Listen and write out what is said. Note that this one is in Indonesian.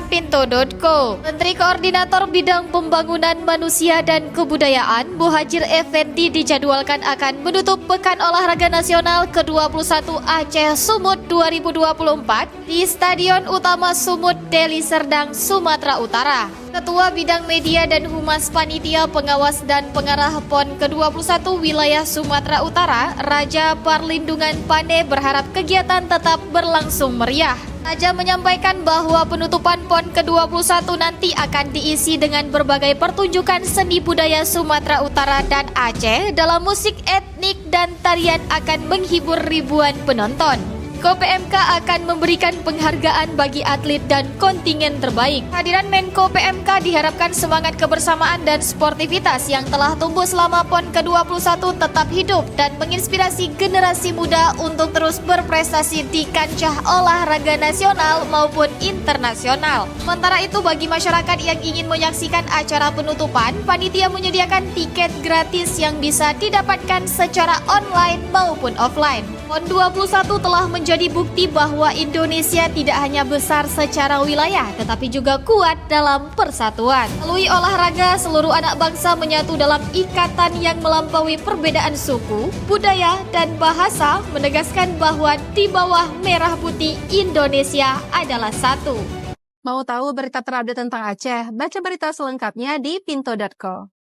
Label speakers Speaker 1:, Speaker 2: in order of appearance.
Speaker 1: Pinto.co. Menteri Koordinator Bidang Pembangunan Manusia dan Kebudayaan Muhadjir Effendi dijadwalkan akan menutup Pekan Olahraga Nasional ke-21 Aceh Sumut 2024 di Stadion Utama Sumut, Deli Serdang, Sumatera Utara. Ketua Bidang Media dan Humas Panitia Pengawas dan Pengarah PON ke-21 Wilayah Sumatera Utara, Raja Parlindungan Pane berharap kegiatan tetap berlangsung meriah. Raja menyampaikan bahwa penutupan PON ke-21 nanti akan diisi dengan berbagai pertunjukan seni budaya Sumatera Utara dan Aceh dalam musik etnik dan tarian akan menghibur ribuan penonton. KPMK akan memberikan penghargaan bagi atlet dan kontingen terbaik. Hadiran Menko PMK diharapkan semangat kebersamaan dan sportivitas yang telah tumbuh selama PON ke-21 tetap hidup dan menginspirasi generasi muda untuk terus berprestasi di kancah olahraga nasional maupun internasional. Sementara itu, bagi masyarakat yang ingin menyaksikan acara penutupan, panitia menyediakan tiket gratis yang bisa didapatkan secara online maupun offline. PON 21 telah menjadi bukti bahwa Indonesia tidak hanya besar secara wilayah, tetapi juga kuat dalam persatuan. Melalui olahraga, seluruh anak bangsa menyatu dalam ikatan yang melampaui perbedaan suku, budaya, dan bahasa, menegaskan bahwa di bawah merah putih Indonesia adalah satu.
Speaker 2: Mau tahu berita terupdate tentang Aceh? Baca berita selengkapnya di Pinto.co.